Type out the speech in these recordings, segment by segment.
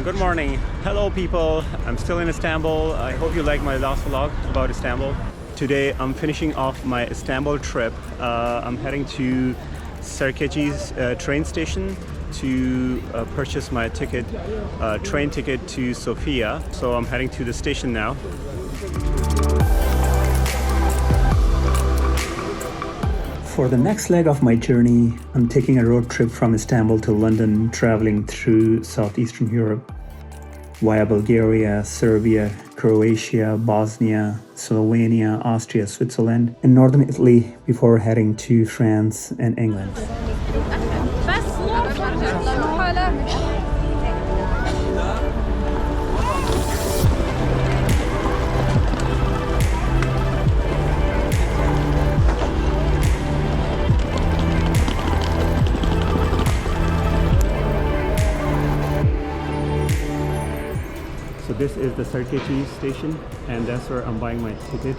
Good morning. Hello people. I'm still in Istanbul. I hope you like my last vlog about Istanbul. Today I'm finishing off my Istanbul trip. I'm heading to Serkeci's train station to purchase my ticket, train ticket to Sofia. So I'm heading to the station now. For the next leg of my journey, I'm taking a road trip from Istanbul to London, traveling through southeastern Europe via Bulgaria, Serbia, Croatia, Bosnia, Slovenia, Austria, Switzerland, and northern Italy before heading to France and England. So this is the Serkeci station, and that's where I'm buying my ticket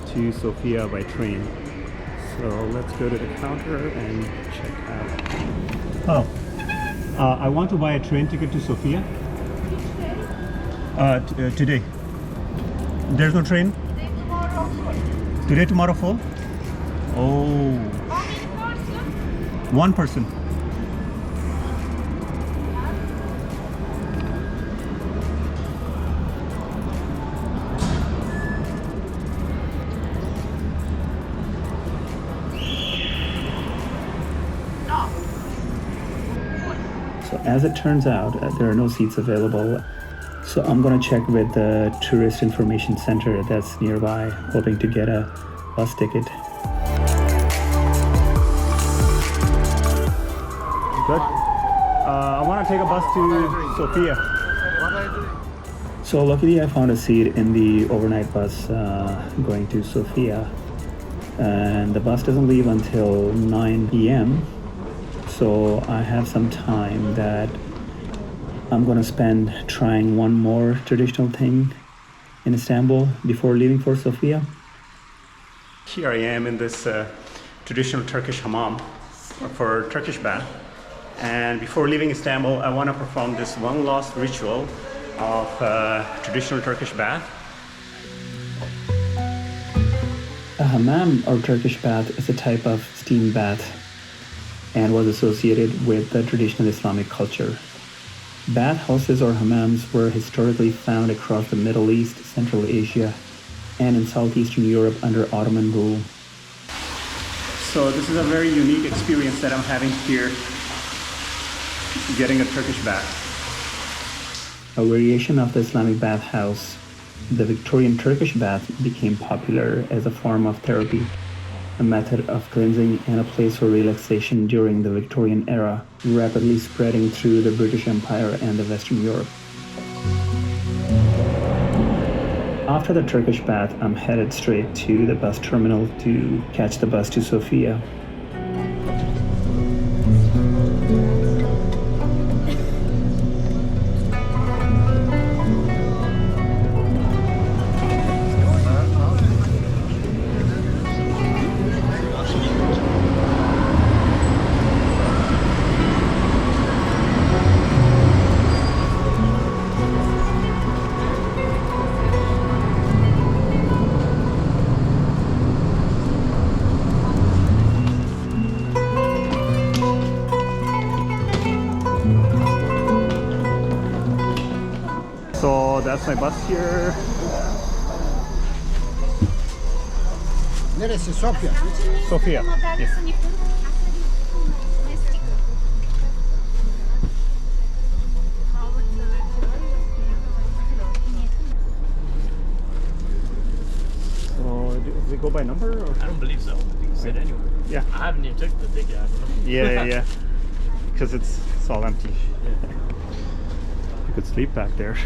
to Sofia by train. So let's go to the counter and check out. Oh, I want to buy a train ticket to Sofia. Today. There's no train? Today, tomorrow full? Oh. One person. So as it turns out, there are no seats available. So I'm gonna check with the tourist information center that's nearby, hoping to get a bus ticket. Good. I want to take a bus to Sofia. So luckily I found a seat in the overnight bus going to Sofia. And the bus doesn't leave until 9 p.m. So I have some time that I'm gonna spend trying one more traditional thing in Istanbul before leaving for Sofia. Here I am in this traditional Turkish hamam for Turkish bath. And before leaving Istanbul, I want to perform this one last ritual of traditional Turkish bath. A hammam or Turkish bath is a type of steam bath and was associated with the traditional Islamic culture. Bath houses or hammams were historically found across the Middle East, Central Asia, and in southeastern Europe under Ottoman rule. So this is a very unique experience that I'm having here, getting a Turkish bath. A variation of the Islamic bath house, the Victorian Turkish bath became popular as a form of therapy, a method of cleansing and a place for relaxation during the Victorian era, rapidly spreading through the British Empire and the Western Europe. After the Turkish bath, I'm headed straight to the bus terminal to catch the bus to Sofia. So that's my bus here. Neresi? Sofia? Sofia. Yes. So does it go by number? Or? I don't believe so. I think it said anywhere. Yeah. I haven't even took the ticket. I don't know. Yeah. Because it's all empty. Yeah. You could sleep back there.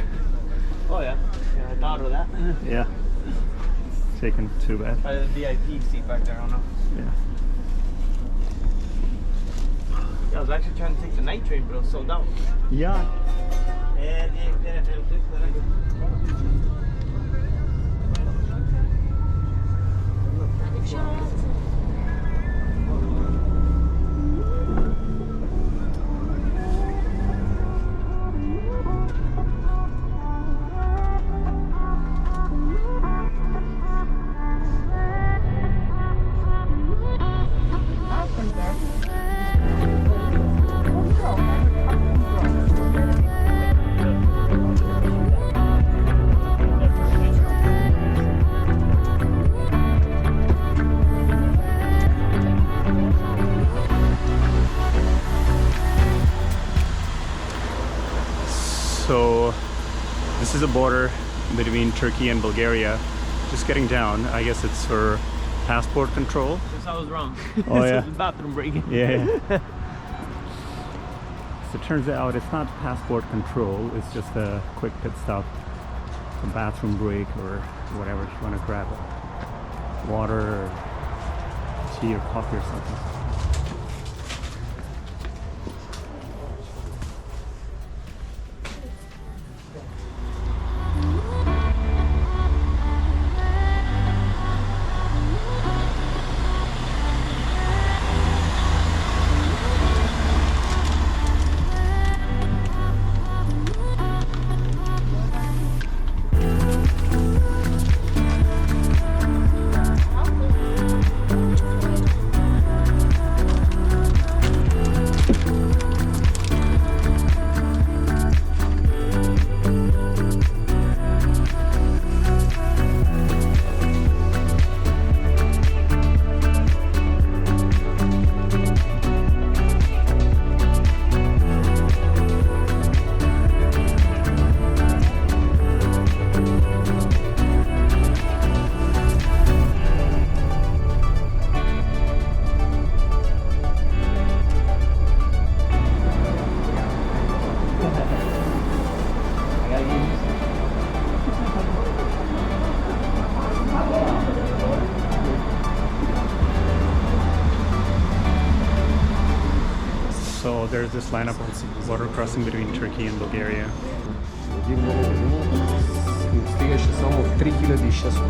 Oh yeah. I thought of that. Yeah. Taken too bad. Probably the VIP seat back there. I don't know. Yeah. I was actually trying to take the night train, but it was sold out. Yeah. border between Turkey and Bulgaria. Just getting down. I guess it's for passport control. Guess I was wrong. Oh, yeah. This is the bathroom break. Yeah. So it turns out it's not passport control. It's just a quick pit stop, a bathroom break, or whatever. If you want to grab water, or tea, or coffee, or something. So there's this line of water crossing between Turkey and Bulgaria. Стигаше само 3600.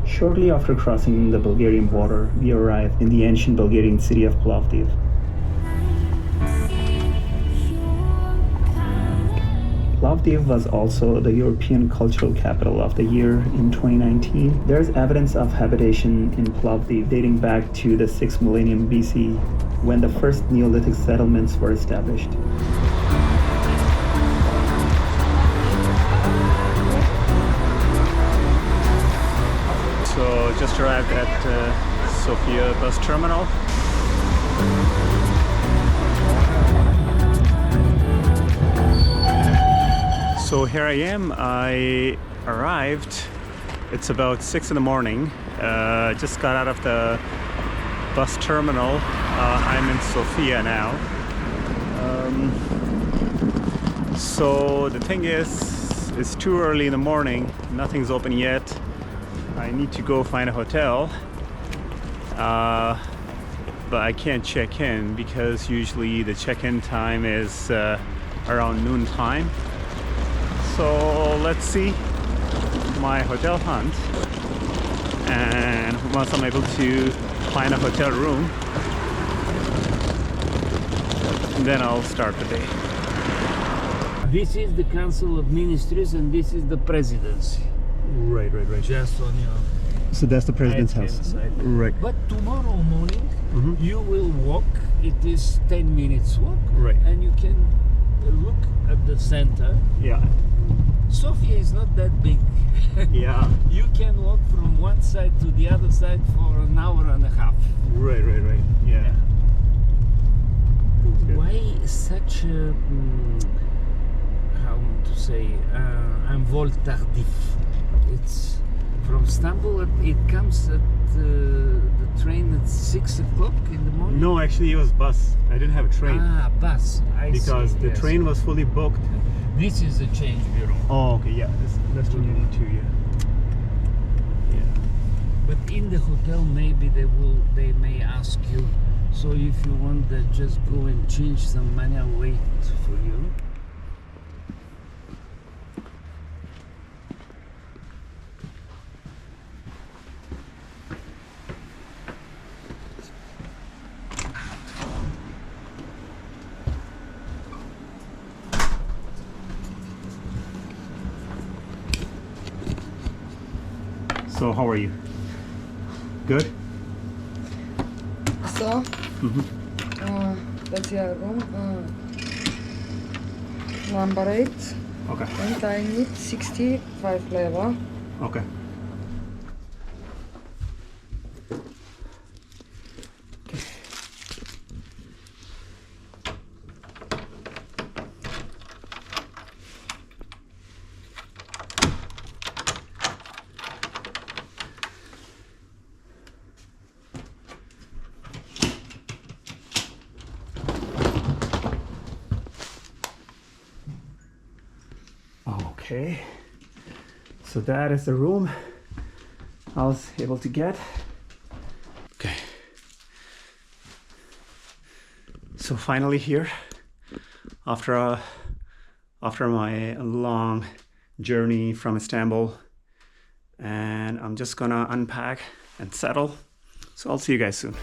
Shortly after crossing the Bulgarian border, we arrived in the ancient Bulgarian city of Plovdiv. Plovdiv was also the European Cultural Capital of the Year in 2019. There is evidence of habitation in Plovdiv dating back to the 6th millennium BC, when the first Neolithic settlements were established. So just arrived at Sofia bus terminal. So here I am. I arrived. It's about 6 in the morning. Just got out of the bus terminal. I'm in Sofia now. So the thing is, it's too early in the morning. Nothing's open yet. I need to go find a hotel. But I can't check in because usually the check-in time is around noon time. So let's see my hotel hunt, and once I'm able to find a hotel room, then I'll start the day. This is the Council of Ministries and this is the Presidency. Right. Just on your So that's the president's right-hand house. side. Right. But tomorrow morning Mhm. you will walk. It is 10 minutes walk. Right. And you can look at the center. Yeah. Sofia is not that big. Yeah. You can walk from one side to the other side for an hour and a half. Right. Yeah. Good. Why such a, how to say, un vol tardif? It's from Istanbul. It comes at the train at 6 o'clock in the morning. No, actually it was bus. I didn't have a train Ah, bus. I because see, the yes. train was fully booked. This is the change bureau. Oh, okay. Yeah. That's what you need to. Yeah. But in the hotel, maybe they may ask you. So if you want, they just go and change some money. I'll wait for you. So how are you? Good? So, Mhm. that's your room. Number 8. Okay. And I need 65 leva. Okay. Okay, so that is the room I was able to get. Okay, so finally here, after my long journey from Istanbul, and I'm just gonna unpack and settle. So I'll see you guys soon.